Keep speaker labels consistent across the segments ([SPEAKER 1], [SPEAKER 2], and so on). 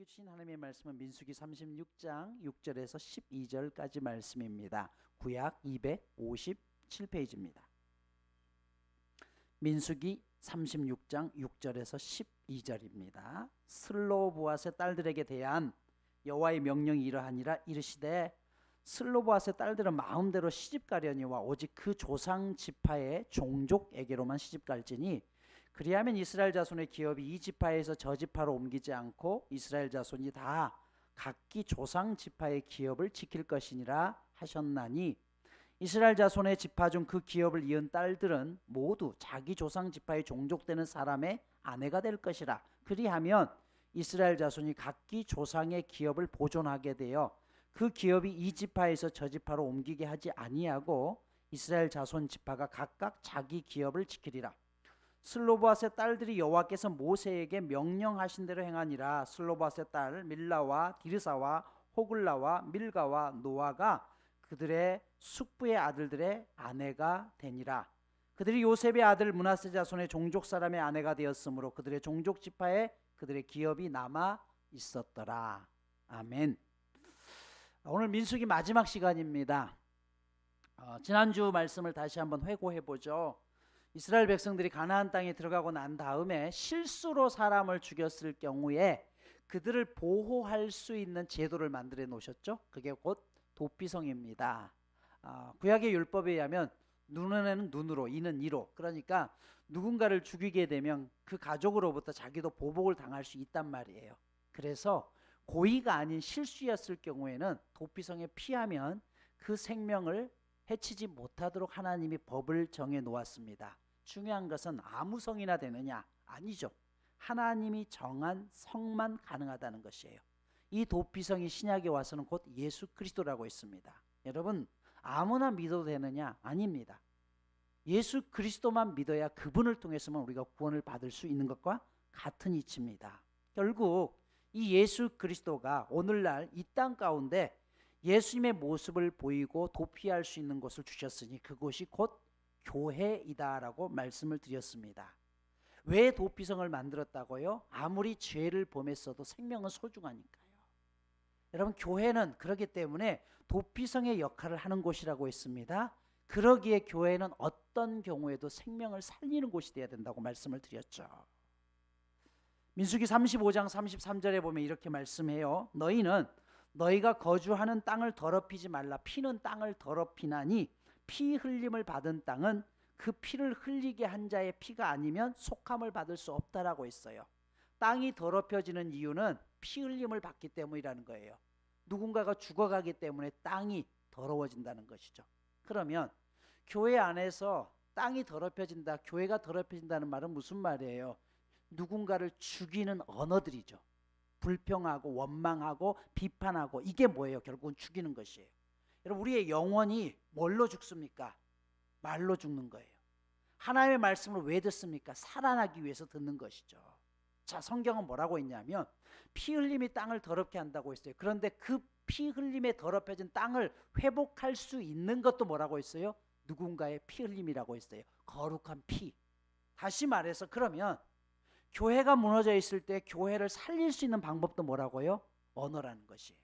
[SPEAKER 1] 주신 하나님의 말씀은 민수기 36장 6절에서 12절까지 말씀입니다. 구약 257페이지입니다. 민수기 36장 6절에서 12절입니다. 슬로보앗의 딸들에게 대한 여호와의 명령이 이러하니라. 이르시되 슬로보앗의 딸들은 마음대로 시집가려니와 오직 그 조상 지파의 종족에게로만 시집갈지니 그리하면 이스라엘 자손의 기업이 이 지파에서 저 지파로 옮기지 않고 이스라엘 자손이 다 각기 조상 지파의 기업을 지킬 것이니라 하셨나니 이스라엘 자손의 지파 중 그 기업을 이은 딸들은 모두 자기 조상 지파의 종족되는 사람의 아내가 될 것이라. 그리하면 이스라엘 자손이 각기 조상의 기업을 보존하게 되어 그 기업이 이 지파에서 저 지파로 옮기게 하지 아니하고 이스라엘 자손 지파가 각각 자기 기업을 지키리라. 슬로보앗의 딸들이 여호와께서 모세에게 명령하신 대로 행하니라. 슬로보앗의 딸 밀라와 디르사와 호글라와 밀가와 노아가 그들의 숙부의 아들들의 아내가 되니라. 그들이 요셉의 아들 므낫세 자손의 종족 사람의 아내가 되었으므로 그들의 종족 지파에 그들의 기업이 남아 있었더라. 아멘. 오늘 민수기 마지막 시간입니다. 지난주 말씀을 다시 한번 회고해 보죠. 이스라엘 백성들이 가나안 땅에 들어가고 난 다음에 실수로 사람을 죽였을 경우에 그들을 보호할 수 있는 제도를 만들어 놓으셨죠. 그게 곧 도피성입니다. 구약의 율법에 의하면 눈에는 눈으로, 이는 이로, 그러니까 누군가를 죽이게 되면 그 가족으로부터 자기도 보복을 당할 수 있단 말이에요. 그래서 고의가 아닌 실수였을 경우에는 도피성에 피하면 그 생명을 해치지 못하도록 하나님이 법을 정해 놓았습니다. 중요한 것은 아무 성이나 되느냐? 아니죠. 하나님이 정한 성만 가능하다는 것이에요. 이 도피성이 신약에 와서는 곧 예수 그리스도라고 했습니다. 여러분, 아무나 믿어도 되느냐? 아닙니다. 예수 그리스도만 믿어야 그분을 통해서만 우리가 구원을 받을 수 있는 것과 같은 이치입니다. 결국 이 예수 그리스도가 오늘날 이 땅 가운데 예수님의 모습을 보이고 도피할 수 있는 곳을 주셨으니 그곳이 곧 교회이다라고 말씀을 드렸습니다. 왜 도피성을 만들었다고요? 아무리 죄를 범했어도 생명은 소중하니까요. 여러분, 교회는 그렇기 때문에 도피성의 역할을 하는 곳이라고 했습니다. 그러기에 교회는 어떤 경우에도 생명을 살리는 곳이 되어야 된다고 말씀을 드렸죠. 민수기 35장 33절에 보면 이렇게 말씀해요. 너희는 너희가 거주하는 땅을 더럽히지 말라. 피는 땅을 더럽히나니 피 흘림을 받은 땅은 그 피를 흘리게 한 자의 피가 아니면 속함을 받을 수 없다라고 했어요. 땅이 더럽혀지는 이유는 피 흘림을 받기 때문이라는 거예요. 누군가가 죽어가기 때문에 땅이 더러워진다는 것이죠. 그러면 교회 안에서 땅이 더럽혀진다, 교회가 더럽혀진다는 말은 무슨 말이에요? 누군가를 죽이는 언어들이죠. 불평하고 원망하고 비판하고, 이게 뭐예요? 결국은 죽이는 것이에요. 여러분, 우리의 영혼이 뭘로 죽습니까? 말로 죽는 거예요. 하나님의 말씀을 왜 듣습니까? 살아나기 위해서 듣는 것이죠. 자, 성경은 뭐라고 했냐면 피 흘림이 땅을 더럽게 한다고 했어요. 그런데 그 피 흘림에 더럽혀진 땅을 회복할 수 있는 것도 뭐라고 했어요? 누군가의 피 흘림이라고 했어요. 거룩한 피. 다시 말해서 그러면 교회가 무너져 있을 때 교회를 살릴 수 있는 방법도 뭐라고요? 언어라는 것이에요.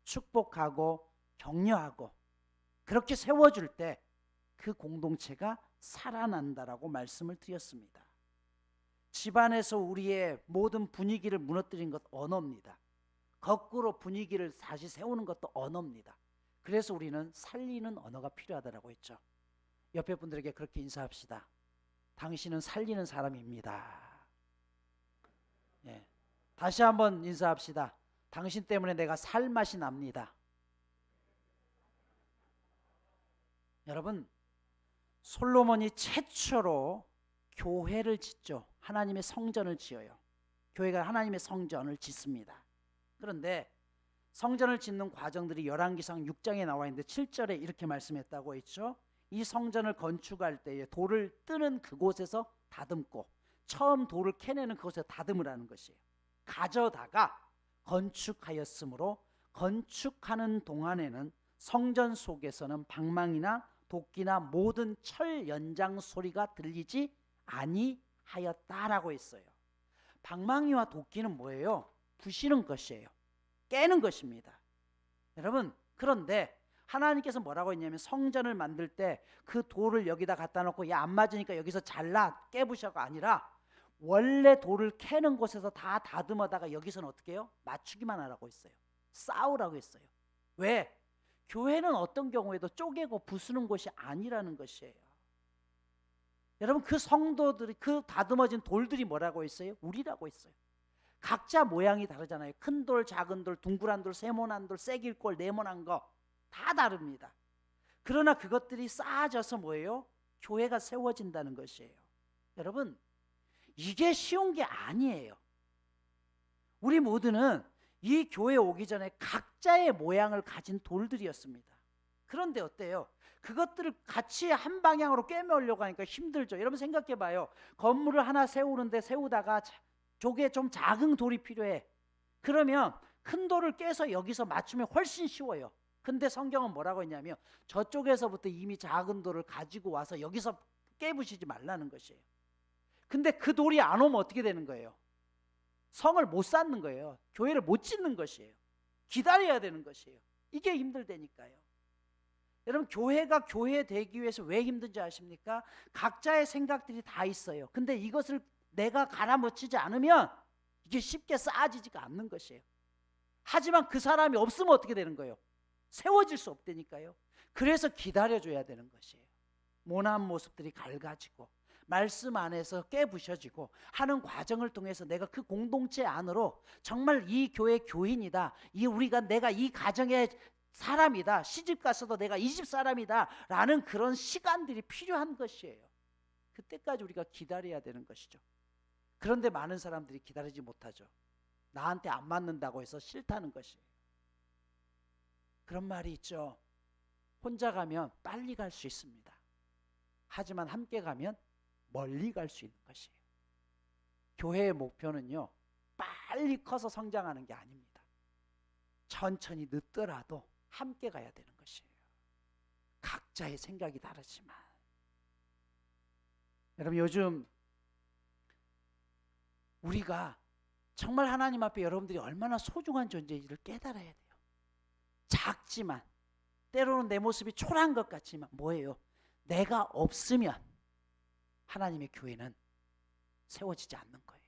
[SPEAKER 1] 축복하고 격려하고 그렇게 세워줄 때 그 공동체가 살아난다라고 말씀을 드렸습니다. 집안에서 우리의 모든 분위기를 무너뜨린 것 언어입니다. 거꾸로 분위기를 다시 세우는 것도 언어입니다. 그래서 우리는 살리는 언어가 필요하다고 했죠. 옆에 분들에게 그렇게 인사합시다. 당신은 살리는 사람입니다. 예. 다시 한번 인사합시다. 당신 때문에 내가 살 맛이 납니다. 여러분, 솔로몬이 최초로 교회를 짓죠. 하나님의 성전을 지어요. 교회가 하나님의 성전을 짓습니다. 그런데 성전을 짓는 과정들이 열왕기상 6장에 나와 있는데 7절에 이렇게 말씀했다고 했죠. 이 성전을 건축할 때에 돌을 뜨는 그곳에서 다듬고 처음 돌을 캐내는 그곳에서 다듬으라는 것이에요. 가져다가 건축하였으므로 건축하는 동안에는 성전 속에서는 방망이나 도끼나 모든 철 연장 소리가 들리지 아니하였다라고 했어요. 방망이와 도끼는 뭐예요? 부시는 것이에요. 깨는 것입니다. 여러분, 그런데 하나님께서 뭐라고 했냐면 성전을 만들 때 그 돌을 여기다 갖다 놓고 야, 안 맞으니까 여기서 잘라 깨부셔가 아니라 원래 돌을 캐는 곳에서 다 다듬어다가 여기서는 어떻게 해요? 맞추기만 하라고 했어요. 싸우라고 했어요. 왜? 교회는 어떤 경우에도 쪼개고 부수는 곳이 아니라는 것이에요. 여러분, 그 성도들이, 그 다듬어진 돌들이 뭐라고 했어요? 우리라고 했어요. 각자 모양이 다르잖아요. 큰 돌, 작은 돌, 둥그란 돌, 세모난 돌, 새길꼴, 네모난 거 다 다릅니다. 그러나 그것들이 쌓아져서 뭐예요? 교회가 세워진다는 것이에요. 여러분, 이게 쉬운 게 아니에요. 우리 모두는 이 교회에 오기 전에 각자의 모양을 가진 돌들이었습니다. 그런데 어때요? 그것들을 같이 한 방향으로 꿰매려고 하니까 힘들죠. 여러분 생각해 봐요. 건물을 하나 세우다가 저게 좀 작은 돌이 필요해. 그러면 큰 돌을 깨서 여기서 맞추면 훨씬 쉬워요. 근데 성경은 뭐라고 했냐면 저쪽에서부터 이미 작은 돌을 가지고 와서 여기서 깨부시지 말라는 것이에요. 근데 그 돌이 안 오면 어떻게 되는 거예요? 성을 못 쌓는 거예요. 교회를 못 짓는 것이에요. 기다려야 되는 것이에요. 이게 힘들다니까요. 여러분, 교회가 교회 되기 위해서 왜 힘든지 아십니까? 각자의 생각들이 다 있어요. 근데 이것을 내가 갈아먹히지 않으면 이게 쉽게 쌓아지지가 않는 것이에요. 하지만 그 사람이 없으면 어떻게 되는 거예요? 세워질 수 없다니까요. 그래서 기다려줘야 되는 것이에요. 모난 모습들이 갈가지고 말씀 안에서 깨부셔지고 하는 과정을 통해서 내가 그 공동체 안으로 정말 이 교회 교인이다, 내가 이 가정의 사람이다, 시집 가서도 내가 이 집 사람이다 라는 그런 시간들이 필요한 것이에요. 그때까지 우리가 기다려야 되는 것이죠. 그런데 많은 사람들이 기다리지 못하죠. 나한테 안 맞는다고 해서 싫다는 것이에요. 그런 말이 있죠. 혼자 가면 빨리 갈 수 있습니다. 하지만 함께 가면 멀리 갈 수 있는 것이에요. 교회의 목표는요, 빨리 커서 성장하는 게 아닙니다. 천천히 늦더라도 함께 가야 되는 것이에요. 각자의 생각이 다르지만. 여러분, 요즘 우리가 정말 하나님 앞에 여러분들이 얼마나 소중한 존재인지를 깨달아야 돼요. 작지만, 때로는 내 모습이 초라한 것 같지만 뭐예요? 내가 없으면 하나님의 교회는 세워지지 않는 거예요.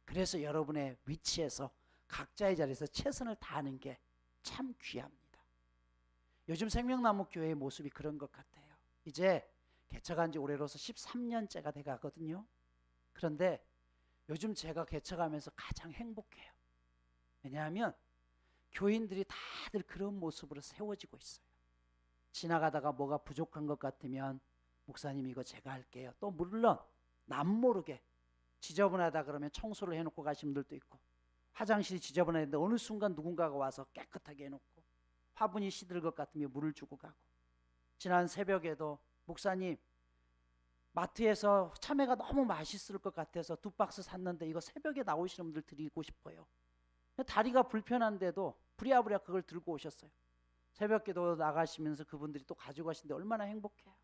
[SPEAKER 1] 그래서 여러분의 위치에서 각자의 자리에서 최선을 다하는 게 참 귀합니다. 요즘 생명나무 교회의 모습이 그런 것 같아요. 이제 개척한 지 올해로서 13년째가 돼가거든요. 그런데 요즘 제가 개척하면서 가장 행복해요. 왜냐하면 교인들이 다들 그런 모습으로 세워지고 있어요. 지나가다가 뭐가 부족한 것 같으면 목사님 이거 제가 할게요. 또 물론 남모르게 지저분하다 그러면 청소를 해놓고 가신 분들도 있고, 화장실이 지저분했는데 어느 순간 누군가가 와서 깨끗하게 해놓고, 화분이 시들 것 같으면 물을 주고 가고, 지난 새벽에도 목사님 마트에서 참외가 너무 맛있을 것 같아서 2박스 샀는데 이거 새벽에 나오시는 분들 드리고 싶어요. 다리가 불편한데도 부랴부랴 그걸 들고 오셨어요. 새벽기도 나가시면서 그분들이 또 가지고 가시는데 얼마나 행복해요.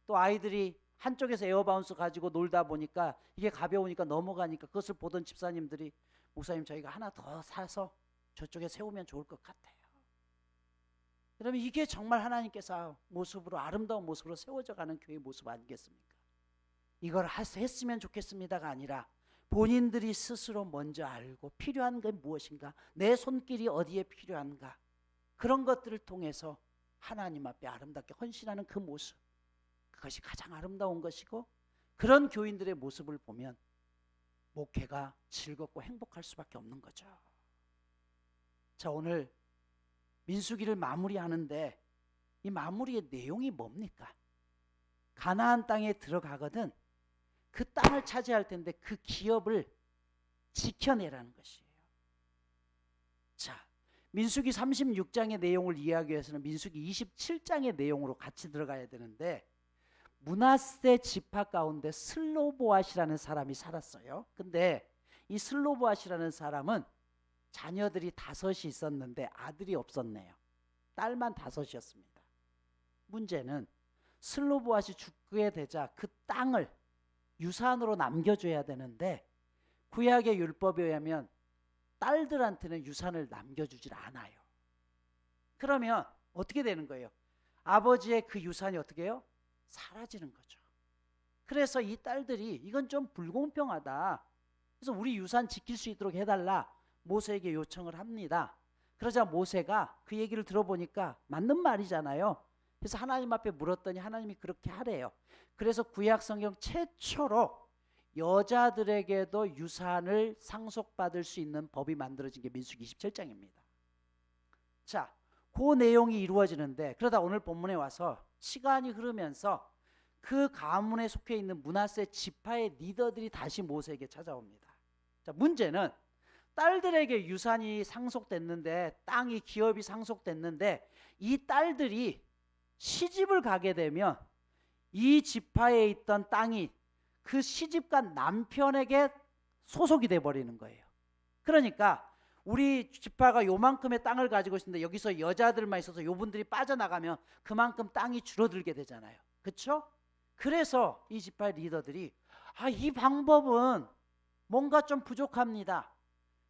[SPEAKER 1] 또 아이들이 한쪽에서 에어바운스 가지고 놀다 보니까 이게 가벼우니까 넘어가니까 그것을 보던 집사님들이 목사님 저희가 하나 더 사서 저쪽에 세우면 좋을 것 같아요. 그러면 이게 정말 하나님께서 모습으로, 아름다운 모습으로 세워져 가는 교회의 모습 아니겠습니까? 이걸 했으면 좋겠습니다가 아니라 본인들이 스스로 먼저 알고 필요한 게 무엇인가, 내 손길이 어디에 필요한가, 그런 것들을 통해서 하나님 앞에 아름답게 헌신하는 그 모습, 그것이 가장 아름다운 것이고, 그런 교인들의 모습을 보면 목회가 즐겁고 행복할 수밖에 없는 거죠. 자, 오늘 민수기를 마무리하는데 이 마무리의 내용이 뭡니까? 가나안 땅에 들어가거든 그 땅을 차지할 텐데 그 기업을 지켜내라는 것이에요. 자, 민수기 36장의 내용을 이해하기 위해서는 민수기 27장의 내용으로 같이 들어가야 되는데, 므낫세 지파 가운데 슬로보앗이라는 사람이 살았어요. 근데 이 슬로보앗이라는 사람은 자녀들이 5이 있었는데 아들이 없었네요. 딸만 5이었습니다. 문제는 슬로보앗이 죽게 되자 그 땅을 유산으로 남겨줘야 되는데 구약의 율법에 의하면 딸들한테는 유산을 남겨주질 않아요. 그러면 어떻게 되는 거예요? 아버지의 그 유산이 어떻게 해요? 사라지는 거죠. 그래서 이 딸들이 이건 좀 불공평하다. 그래서 우리 유산 지킬 수 있도록 해달라. 모세에게 요청을 합니다. 그러자 모세가 그 얘기를 들어보니까 맞는 말이잖아요. 그래서 하나님 앞에 물었더니 하나님이 그렇게 하래요. 그래서 구약 성경 최초로 여자들에게도 유산을 상속받을 수 있는 법이 만들어진 게 민수기 27장입니다. 자, 그 내용이 이루어지는데 그러다 오늘 본문에 와서 시간이 흐르면서 그 가문에 속해 있는 므낫세 지파의 리더들이 다시 모세에게 찾아옵니다. 자, 문제는 딸들에게 유산이 상속됐는데 땅이 기업이 상속됐는데 이 딸들이 시집을 가게 되면 이 지파에 있던 땅이 그 시집간 남편에게 소속이 돼 버리는 거예요. 그러니까 우리 지파가 요만큼의 땅을 가지고 있는데 여기서 여자들만 있어서 요분들이 빠져나가면 그만큼 땅이 줄어들게 되잖아요. 그렇죠? 그래서 이 지파의 리더들이 이 방법은 뭔가 좀 부족합니다.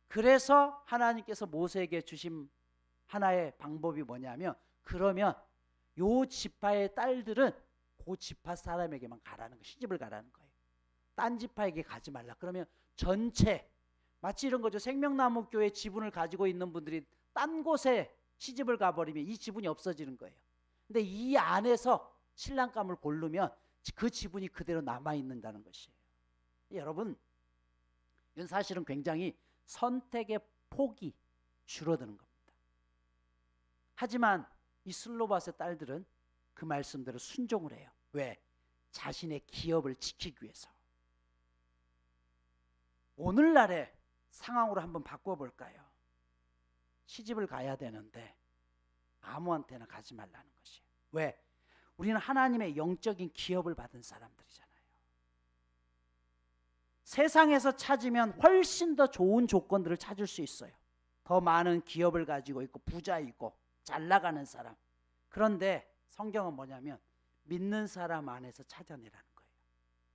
[SPEAKER 1] 그래서 하나님께서 모세에게 주신 하나의 방법이 뭐냐면 그러면 요 지파의 딸들은 그 지파 사람에게만 가라는 거, 시집을 가라는 거예요. 딴 지파에게 가지 말라. 그러면 전체 마치 이런 거죠. 생명나무 교회 지분을 가지고 있는 분들이 딴 곳에 시집을 가버리면 이 지분이 없어지는 거예요. 근데 이 안에서 신랑감을 고르면 그 지분이 그대로 남아있는다는 것이에요. 여러분, 이건 사실은 굉장히 선택의 폭이 줄어드는 겁니다. 하지만 이 슬로밧의 딸들은 그 말씀대로 순종을 해요. 왜? 자신의 기업을 지키기 위해서. 오늘날의 상황으로 한번 바꿔볼까요? 시집을 가야 되는데 아무한테나 가지 말라는 것이에요. 왜? 우리는 하나님의 영적인 기업을 받은 사람들이잖아요. 세상에서 찾으면 훨씬 더 좋은 조건들을 찾을 수 있어요. 더 많은 기업을 가지고 있고 부자이고 잘 나가는 사람. 그런데 성경은 뭐냐면 믿는 사람 안에서 찾아내라는 거예요.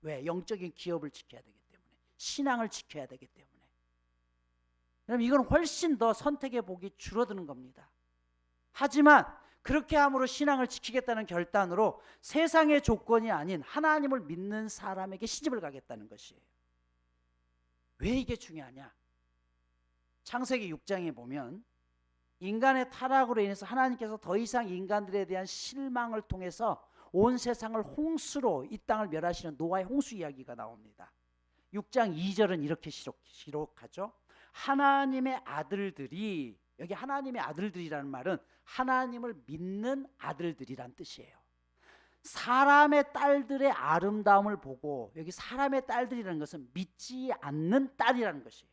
[SPEAKER 1] 왜? 영적인 기업을 지켜야 되기 때문에, 신앙을 지켜야 되기 때문에. 그럼 이건 훨씬 더 선택의 복이 줄어드는 겁니다. 하지만 그렇게 함으로 신앙을 지키겠다는 결단으로 세상의 조건이 아닌 하나님을 믿는 사람에게 시집을 가겠다는 것이에요. 왜 이게 중요하냐? 창세기 6장에 보면 인간의 타락으로 인해서 하나님께서 더 이상 인간들에 대한 실망을 통해서 온 세상을 홍수로 이 땅을 멸하시는 노아의 홍수 이야기가 나옵니다. 6장 2절은 이렇게 기록하죠. 하나님의 아들들이, 여기 하나님의 아들들이라는 말은 하나님을 믿는 아들들이란 뜻이에요. 사람의 딸들의 아름다움을 보고, 여기 사람의 딸들이라는 것은 믿지 않는 딸이라는 것이에요.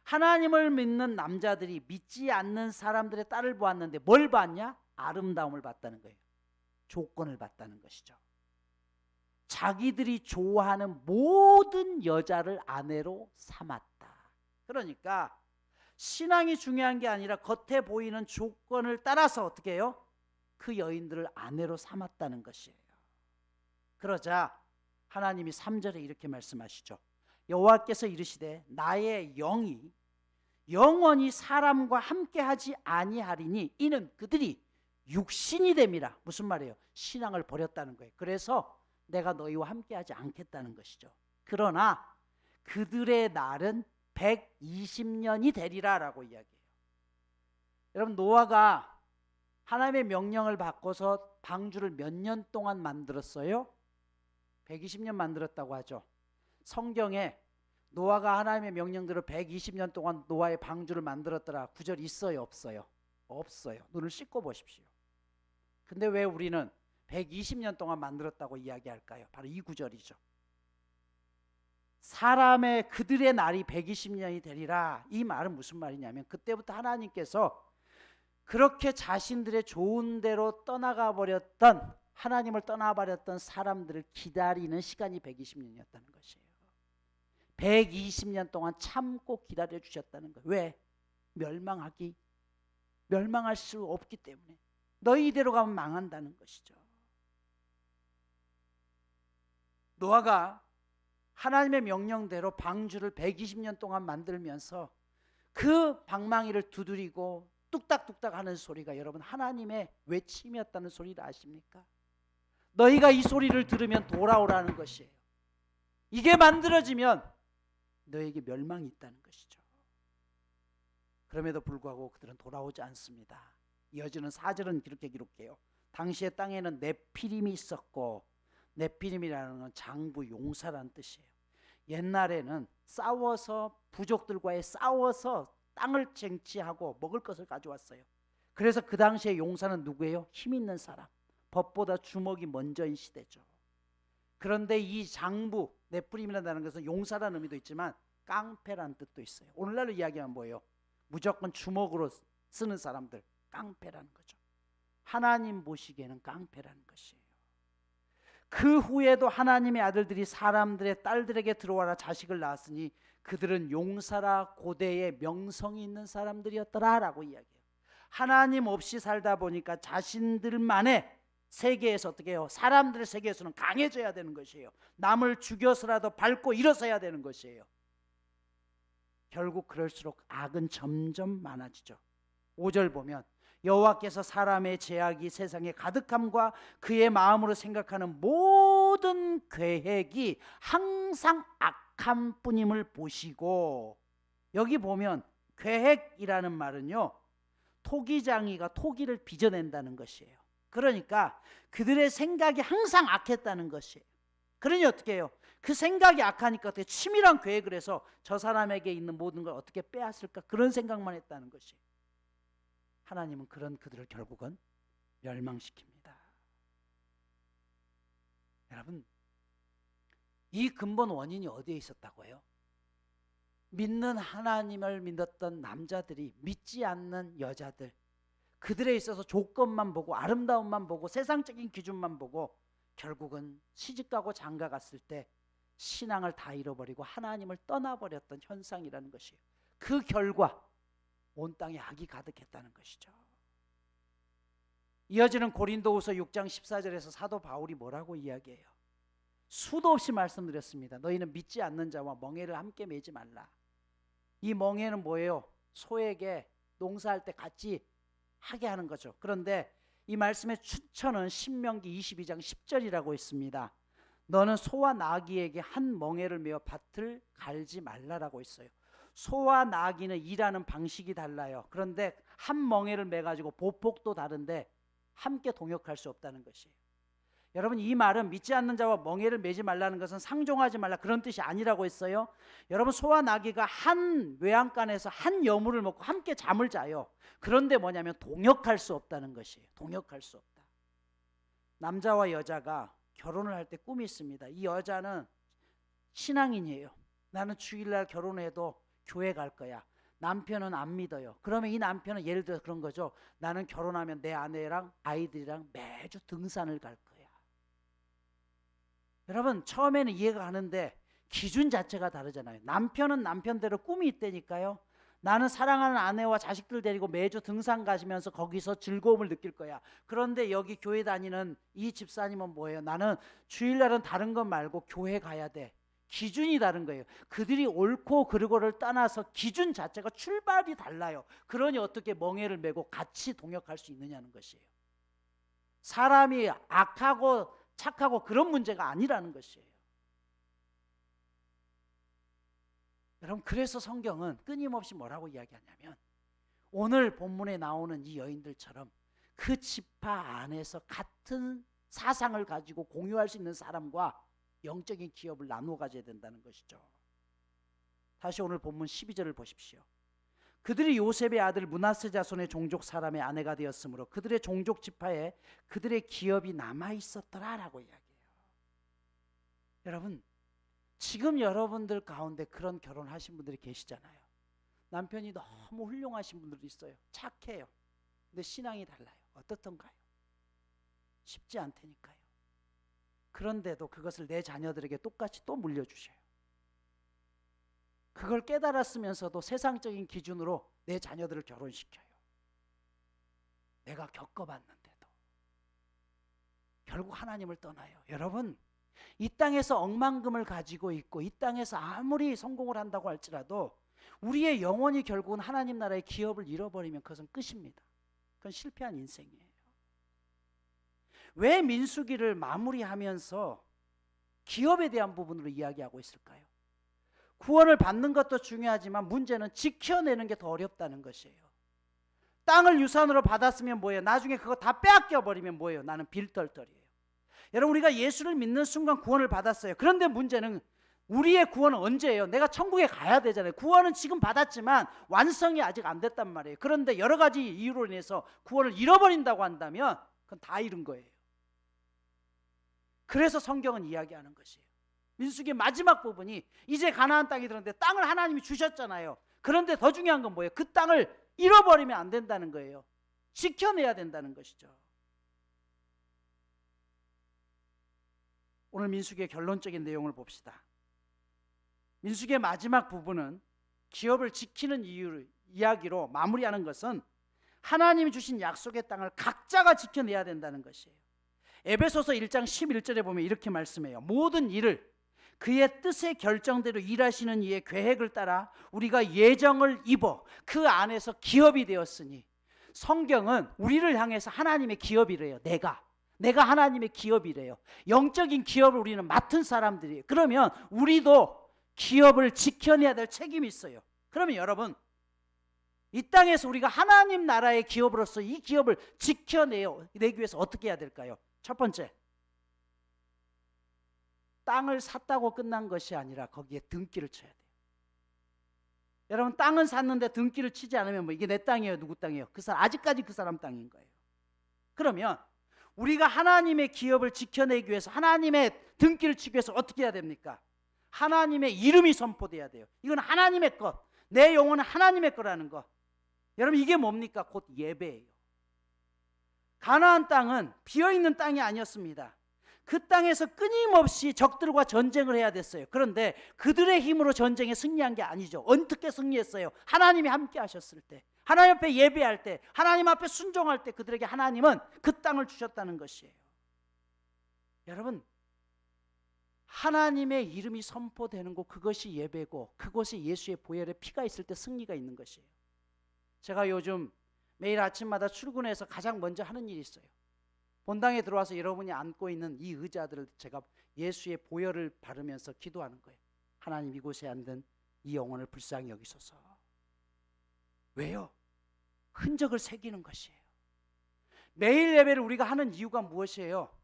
[SPEAKER 1] 하나님을 믿는 남자들이 믿지 않는 사람들의 딸을 보았는데 뭘 봤냐? 아름다움을 봤다는 거예요. 조건을 봤다는 것이죠. 자기들이 좋아하는 모든 여자를 아내로 삼았다. 그러니까 신앙이 중요한 게 아니라 겉에 보이는 조건을 따라서 어떻게 해요? 그 여인들을 아내로 삼았다는 것이에요. 그러자 하나님이 3절에 이렇게 말씀하시죠. 여호와께서 이르시되 나의 영이 영원히 사람과 함께하지 아니하리니 이는 그들이 육신이 됨이라. 무슨 말이에요? 신앙을 버렸다는 거예요. 그래서 내가 너희와 함께하지 않겠다는 것이죠. 그러나 그들의 날은 120년이 되리라 라고 이야기해요. 여러분, 노아가 하나님의 명령을 바꿔서 방주를 몇 년 동안 만들었어요? 120년 만들었다고 하죠. 성경에 노아가 하나님의 명령대로 120년 동안 노아의 방주를 만들었더라 구절 있어요? 없어요? 없어요. 눈을 씻고 보십시오. 근데 왜 우리는 120년 동안 만들었다고 이야기할까요? 바로 이 구절이죠. 사람의 그들의 날이 120년이 되리라. 이 말은 무슨 말이냐면 그때부터 하나님께서 그렇게 자신들의 좋은 대로 떠나가 버렸던, 하나님을 떠나버렸던 사람들을 기다리는 시간이 120년이었다는 것이에요. 120년 동안 참고 기다려 주셨다는 거예요. 왜? 멸망할 수 없기 때문에. 너희 이대로 가면 망한다는 것이죠. 노아가 하나님의 명령대로 방주를 120년 동안 만들면서 그 방망이를 두드리고 뚝딱뚝딱 하는 소리가 여러분 하나님의 외침이었다는 소리를 아십니까? 너희가 이 소리를 들으면 돌아오라는 것이에요. 이게 만들어지면 너에게 멸망이 있다는 것이죠. 그럼에도 불구하고 그들은 돌아오지 않습니다. 이어지는 4절은 이렇게 기록해요. 당시의 땅에는 네피림이 있었고, 네피림이라는 건 장부 용사라는 뜻이에요. 옛날에는 싸워서 부족들과의 싸워서 땅을 쟁취하고 먹을 것을 가져왔어요. 그래서 그 당시의 용사는 누구예요? 힘 있는 사람, 법보다 주먹이 먼저인 시대죠. 그런데 이 장부 네프림이라는 것은 용사라는 의미도 있지만 깡패라는 뜻도 있어요. 오늘날로 이야기하면 뭐예요? 무조건 주먹으로 쓰는 사람들, 깡패라는 거죠. 하나님 보시기에는 깡패라는 것이에요. 그 후에도 하나님의 아들들이 사람들의 딸들에게 들어와라 자식을 낳았으니 그들은 용사라 고대의 명성이 있는 사람들이었더라라고 이야기해요. 하나님 없이 살다 보니까 자신들만의 세계에서 어떻게 해요? 사람들의 세계에서는 강해져야 되는 것이에요. 남을 죽여서라도 밟고 일어서야 되는 것이에요. 결국 그럴수록 악은 점점 많아지죠. 5절 보면 여호와께서 사람의 죄악이 세상에 가득함과 그의 마음으로 생각하는 모든 계획이 항상 악함 뿐임을 보시고, 여기 보면 계획이라는 말은요, 토기장이가 토기를 빚어낸다는 것이에요. 그러니까 그들의 생각이 항상 악했다는 것이에요. 그러니 어떻게 해요? 그 생각이 악하니까 어떻게 치밀한 계획을 해서 저 사람에게 있는 모든 걸 어떻게 빼앗을까, 그런 생각만 했다는 것이에요. 하나님은 그런 그들을 결국은 멸망시킵니다. 여러분, 이 근본 원인이 어디에 있었다고요? 믿는 하나님을 믿었던 남자들이 믿지 않는 여자들, 그들에 있어서 조건만 보고 아름다움만 보고 세상적인 기준만 보고 결국은 시집가고 장가갔을 때 신앙을 다 잃어버리고 하나님을 떠나버렸던 현상이라는 것이에요. 그 결과 온 땅에 악이 가득했다는 것이죠. 이어지는 고린도후서 6장 14절에서 사도 바울이 뭐라고 이야기해요? 수도 없이 말씀드렸습니다. 너희는 믿지 않는 자와 멍에를 함께 매지 말라. 이 멍에는 뭐예요? 소에게 농사할 때 같이 하게 하는 거죠. 그런데 이 말씀의 추천은 신명기 22장 10절이라고 있습니다. 너는 소와 나귀에게 한 멍에를 메어 밭을 갈지 말라라고 있어요. 소와 나귀는 일하는 방식이 달라요. 그런데 한 멍에를 매가지고 보폭도 다른데 함께 동역할 수 없다는 것이에요. 여러분, 이 말은 믿지 않는 자와 멍에를 매지 말라는 것은 상종하지 말라 그런 뜻이 아니라고 했어요. 여러분, 소와 나귀가 한 외양간에서 한 여물을 먹고 함께 잠을 자요. 그런데 뭐냐면 동역할 수 없다는 것이에요. 동역할 수 없다. 남자와 여자가 결혼을 할 때 꿈이 있습니다. 이 여자는 신앙인이에요. 나는 주일날 결혼해도 교회 갈 거야. 남편은 안 믿어요. 그러면 이 남편은 예를 들어 그런 거죠. 나는 결혼하면 내 아내랑 아이들이랑 매주 등산을 갈 거야. 여러분, 처음에는 이해가 가는데 기준 자체가 다르잖아요. 남편은 남편대로 꿈이 있다니까요. 나는 사랑하는 아내와 자식들 데리고 매주 등산 가시면서 거기서 즐거움을 느낄 거야. 그런데 여기 교회 다니는 이 집사님은 뭐예요? 나는 주일날은 다른 것 말고 교회 가야 돼. 기준이 다른 거예요. 그들이 옳고 그르고를 떠나서 기준 자체가 출발이 달라요. 그러니 어떻게 멍에를 메고 같이 동역할 수 있느냐는 것이에요. 사람이 악하고 착하고 그런 문제가 아니라는 것이에요. 여러분, 그래서 성경은 끊임없이 뭐라고 이야기하냐면 오늘 본문에 나오는 이 여인들처럼 그 지파 안에서 같은 사상을 가지고 공유할 수 있는 사람과 영적인 기업을 나누어 가져야 된다는 것이죠. 다시 오늘 본문 12절을 보십시오. 그들이 요셉의 아들 므낫세 자손의 종족 사람의 아내가 되었으므로 그들의 종족 지파에 그들의 기업이 남아 있었더라라고 이야기해요. 여러분, 지금 여러분들 가운데 그런 결혼하신 분들이 계시잖아요. 남편이 너무 훌륭하신 분들도 있어요. 착해요. 근데 신앙이 달라요. 어떻던가요? 쉽지 않다니까요. 그런데도 그것을 내 자녀들에게 똑같이 또 물려주셔요. 그걸 깨달았으면서도 세상적인 기준으로 내 자녀들을 결혼시켜요. 내가 겪어봤는데도 결국 하나님을 떠나요. 여러분, 이 땅에서 억만금을 가지고 있고 이 땅에서 아무리 성공을 한다고 할지라도 우리의 영혼이 결국은 하나님 나라의 기업을 잃어버리면 그것은 끝입니다. 그건 실패한 인생이에요. 왜 민수기를 마무리하면서 기업에 대한 부분으로 이야기하고 있을까요? 구원을 받는 것도 중요하지만 문제는 지켜내는 게 더 어렵다는 것이에요. 땅을 유산으로 받았으면 뭐예요? 나중에 그거 다 빼앗겨 버리면 뭐예요? 나는 빌떨떨이에요. 여러분, 우리가 예수를 믿는 순간 구원을 받았어요. 그런데 문제는 우리의 구원은 언제예요? 내가 천국에 가야 되잖아요. 구원은 지금 받았지만 완성이 아직 안 됐단 말이에요. 그런데 여러 가지 이유로 인해서 구원을 잃어버린다고 한다면 그건 다 잃은 거예요. 그래서 성경은 이야기하는 것이에요. 민수기의 마지막 부분이 이제 가나안 땅이 들었는데 땅을 하나님이 주셨잖아요. 그런데 더 중요한 건 뭐예요? 그 땅을 잃어버리면 안 된다는 거예요. 지켜내야 된다는 것이죠. 오늘 민수기의 결론적인 내용을 봅시다. 민수기의 마지막 부분은 기업을 지키는 이야기로 마무리하는 것은 하나님이 주신 약속의 땅을 각자가 지켜내야 된다는 것이에요. 에베소서 1장 11절에 보면 이렇게 말씀해요. 모든 일을 그의 뜻의 결정대로 일하시는 이의 계획을 따라 우리가 예정을 입어 그 안에서 기업이 되었으니, 성경은 우리를 향해서 하나님의 기업이래요. 내가 하나님의 기업이래요. 영적인 기업을 우리는 맡은 사람들이에요. 그러면 우리도 기업을 지켜내야 될 책임이 있어요. 그러면 여러분, 이 땅에서 우리가 하나님 나라의 기업으로서 이 기업을 지켜내기 위해서 어떻게 해야 될까요? 첫 번째, 땅을 샀다고 끝난 것이 아니라 거기에 등기를 쳐야 돼요. 여러분, 땅은 샀는데 등기를 치지 않으면 뭐 이게 내 땅이에요, 누구 땅이에요? 아직까지 그 사람 땅인 거예요. 그러면 우리가 하나님의 기업을 지켜내기 위해서, 하나님의 등기를 치기 위해서 어떻게 해야 됩니까? 하나님의 이름이 선포돼야 돼요. 이건 하나님의 것, 내 영혼은 하나님의 거라는 것. 여러분, 이게 뭡니까? 곧 예배예요. 가나안 땅은 비어있는 땅이 아니었습니다. 그 땅에서 끊임없이 적들과 전쟁을 해야 됐어요. 그런데 그들의 힘으로 전쟁에 승리한 게 아니죠. 어떻게 승리했어요? 하나님이 함께 하셨을 때, 하나님 앞에 예배할 때, 하나님 앞에 순종할 때 그들에게 하나님은 그 땅을 주셨다는 것이에요. 여러분, 하나님의 이름이 선포되는 곳, 그것이 예배고, 그것이 예수의 보혈의 피가 있을 때 승리가 있는 것이에요. 제가 요즘 매일 아침마다 출근해서 가장 먼저 하는 일이 있어요. 본당에 들어와서 여러분이 앉고 있는 이 의자들을 제가 예수의 보혈을 바르면서 기도하는 거예요. 하나님, 이곳에 앉은 이 영혼을 불쌍히 여기소서. 왜요? 흔적을 새기는 것이에요. 매일 예배를 우리가 하는 이유가 무엇이에요?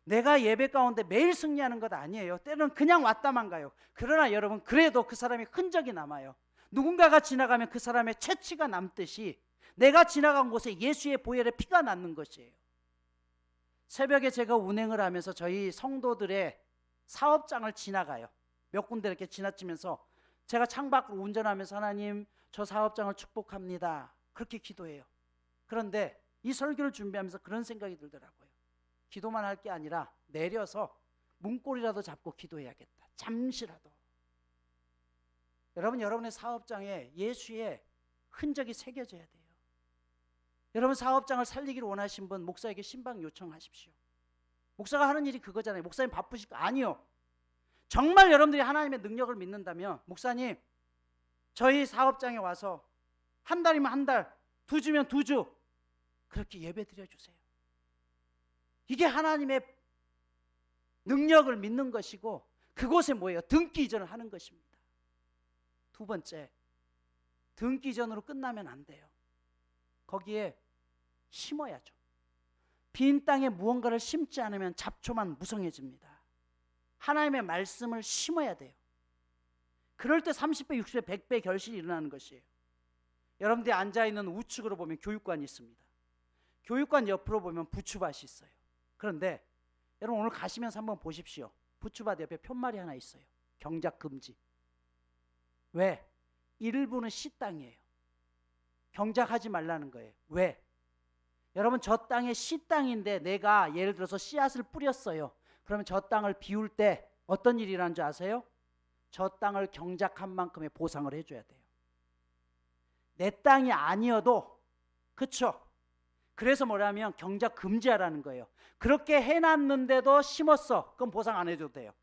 [SPEAKER 1] 내가 예배 가운데 매일 승리하는 것 아니에요. 때로는 그냥 왔다만 가요. 그러나 여러분, 그래도 그 사람의 흔적이 남아요. 누군가가 지나가면 그 사람의 채취가 남듯이 내가 지나간 곳에 예수의 보혈의 피가 남는 것이에요. 새벽에 제가 운행을 하면서 저희 성도들의 사업장을 지나가요. 몇 군데 이렇게 지나치면서 제가 창밖으로 운전하면서 하나님, 저 사업장을 축복합니다, 그렇게 기도해요. 그런데 이 설교를 준비하면서 그런 생각이 들더라고요. 기도만 할 게 아니라 내려서 문고리라도 잡고 기도해야겠다, 잠시라도. 여러분, 여러분의 사업장에 예수의 흔적이 새겨져야 돼요. 여러분, 사업장을 살리기를 원하신 분, 목사에게 신방 요청하십시오. 목사가 하는 일이 그거잖아요. 목사님 바쁘실까? 아니요. 정말 여러분들이 하나님의 능력을 믿는다면, 목사님, 저희 사업장에 와서 한 달이면 한 달, 2주면 2주, 그렇게 예배 드려주세요. 이게 하나님의 능력을 믿는 것이고, 그곳에 뭐예요? 등기 이전을 하는 것입니다. 두 번째, 등기 이전으로 끝나면 안 돼요. 거기에 심어야죠. 빈 땅에 무언가를 심지 않으면 잡초만 무성해집니다. 하나님의 말씀을 심어야 돼요. 그럴 때 30배, 60배, 100배 결실이 일어나는 것이에요. 여러분들이 앉아있는 우측으로 보면 교육관이 있습니다. 교육관 옆으로 보면 부추밭이 있어요. 그런데 여러분, 오늘 가시면서 한번 보십시오. 부추밭 옆에 푯말이 하나 있어요. 경작 금지. 왜? 일부는 시 땅이에요. 경작하지 말라는 거예요. 왜? 여러분, 저 땅이 시 땅인데 내가 예를 들어서 씨앗을 뿌렸어요. 그러면 저 땅을 비울 때 어떤 일이 일어나는 줄 아세요? 저 땅을 경작한 만큼의 보상을 해줘야 돼요. 내 땅이 아니어도, 그렇죠? 그래서 뭐냐면 경작 금지하라는 거예요. 그렇게 해놨는데도 심었어, 그럼 보상 안 해줘도 돼요.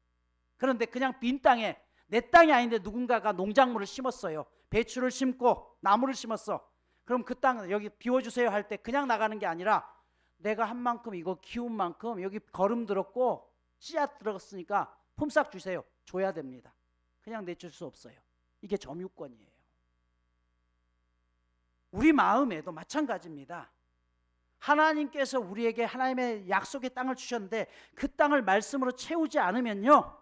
[SPEAKER 1] 그런데 그냥 빈 땅에 내 땅이 아닌데 누군가가 농작물을 심었어요. 배추를 심고 나무를 심었어. 그럼 그 땅 여기 비워주세요 할 때 그냥 나가는 게 아니라 내가 한 만큼 이거 키운 만큼 여기 거름 들었고 씨앗 들어갔으니까 품삯 주세요. 줘야 됩니다. 그냥 내줄 수 없어요. 이게 점유권이에요. 우리 마음에도 마찬가지입니다. 하나님께서 우리에게 하나님의 약속의 땅을 주셨는데 그 땅을 말씀으로 채우지 않으면요,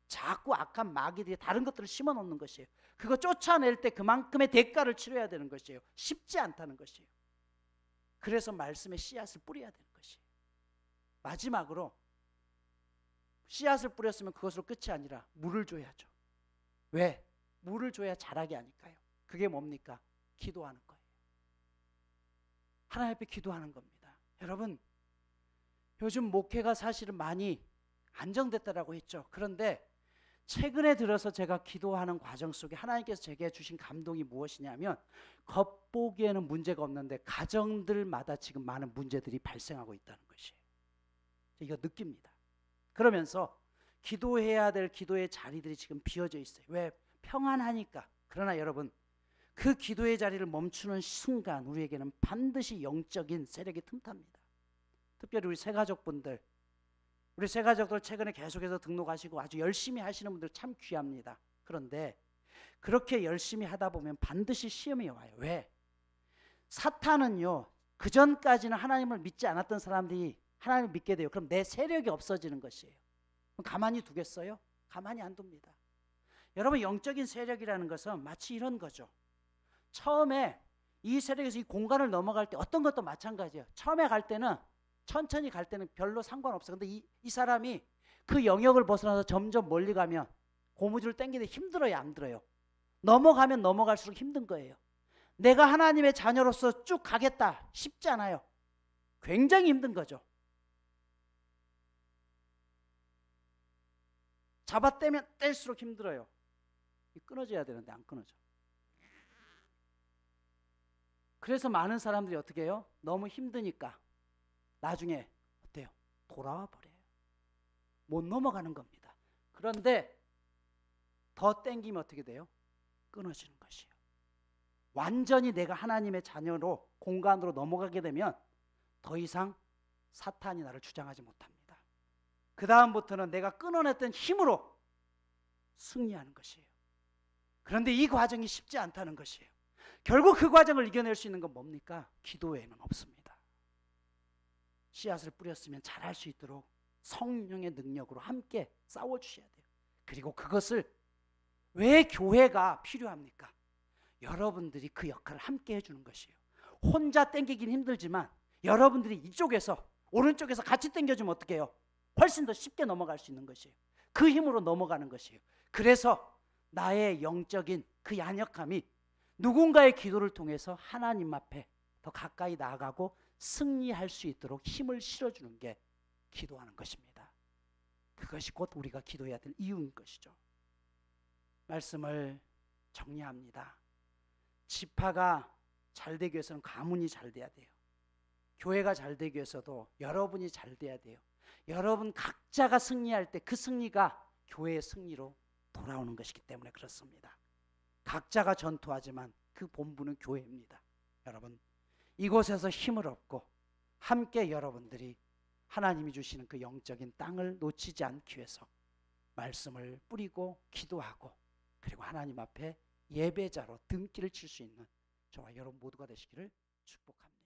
[SPEAKER 1] 자꾸 악한 마귀들이 다른 것들을 심어 놓는 것이에요. 그거 쫓아낼 때 그만큼의 대가를 치러야 되는 것이에요. 쉽지 않다는 것이에요. 그래서 말씀의 씨앗을 뿌려야 되는 것이에요. 마지막으로 씨앗을 뿌렸으면 그것으로 끝이 아니라 물을 줘야죠. 왜? 물을 줘야 자라게 하니까요. 그게 뭡니까? 기도하는 거예요. 하나님 앞에 기도하는 겁니다. 여러분, 요즘 목회가 사실은 많이 안정됐다라고 했죠. 그런데 최근에 들어서 제가 기도하는 과정 속에 하나님께서 제게 주신 감동이 무엇이냐면, 겉보기에는 문제가 없는데 가정들마다 지금 많은 문제들이 발생하고 있다는 것이에요. 이거 느낍니다. 그러면서 기도해야 될 기도의 자리들이 지금 비어져 있어요. 왜? 평안하니까. 그러나 여러분, 그 기도의 자리를 멈추는 순간 우리에게는 반드시 영적인 세력이 틈탑니다. 특별히 우리 새가족분들, 우리 새가족들 최근에 계속해서 등록하시고 아주 열심히 하시는 분들 참 귀합니다. 그런데 그렇게 열심히 하다 보면 반드시 시험이 와요. 왜? 사탄은요, 그전까지는 하나님을 믿지 않았던 사람들이 하나님을 믿게 돼요. 그럼 내 세력이 없어지는 것이에요. 그럼 가만히 두겠어요? 가만히 안 둡니다. 여러분, 영적인 세력이라는 것은 마치 이런 거죠. 처음에 이 세력에서 이 공간을 넘어갈 때 어떤 것도 마찬가지예요. 처음에 갈 때는, 천천히 갈 때는 별로 상관없어요. 근데 이 사람이 그 영역을 벗어나서 점점 멀리 가면 고무줄을 당기는데 힘들어요, 안 들어요? 넘어가면 넘어갈수록 힘든 거예요. 내가 하나님의 자녀로서 쭉 가겠다, 쉽지 않아요. 굉장히 힘든 거죠. 잡아떼면 뗄수록 힘들어요. 끊어져야 되는데 안 끊어져. 그래서 많은 사람들이 어떻게 해요? 너무 힘드니까 나중에 어때요? 돌아와 버려요. 못 넘어가는 겁니다. 그런데 더 땡기면 어떻게 돼요? 끊어지는 것이에요. 완전히 내가 하나님의 자녀로 공간으로 넘어가게 되면 더 이상 사탄이 나를 주장하지 못합니다. 그 다음부터는 내가 끊어냈던 힘으로 승리하는 것이에요. 그런데 이 과정이 쉽지 않다는 것이에요. 결국 그 과정을 이겨낼 수 있는 건 뭡니까? 기도 외에는 없습니다. 씨앗을 뿌렸으면 자랄 수 있도록 성령의 능력으로 함께 싸워주셔야 돼요. 그리고 그것을 왜 교회가 필요합니까? 여러분들이 그 역할을 함께 해주는 것이에요. 혼자 땡기긴 힘들지만 여러분들이 이쪽에서, 오른쪽에서 같이 땡겨주면 어떻게 해요? 훨씬 더 쉽게 넘어갈 수 있는 것이에요. 그 힘으로 넘어가는 것이에요. 그래서 나의 영적인 그 연약함이 누군가의 기도를 통해서 하나님 앞에 더 가까이 나아가고 승리할 수 있도록 힘을 실어주는 게 기도하는 것입니다. 그것이 곧 우리가 기도해야 될 이유인 것이죠. 말씀을 정리합니다. 지파가 잘 되기 위해서는 가문이 잘 돼야 돼요. 교회가 잘 되기 위해서도 여러분이 잘 돼야 돼요. 여러분 각자가 승리할 때 그 승리가 교회의 승리로 돌아오는 것이기 때문에 그렇습니다. 각자가 전투하지만 그 본부는 교회입니다. 여러분, 이곳에서 힘을 얻고 함께 여러분들이 하나님이 주시는 그 영적인 땅을 놓치지 않기 위해서 말씀을 뿌리고 기도하고, 그리고 하나님 앞에 예배자로 등기를 칠 수 있는 저와 여러분 모두가 되시기를 축복합니다.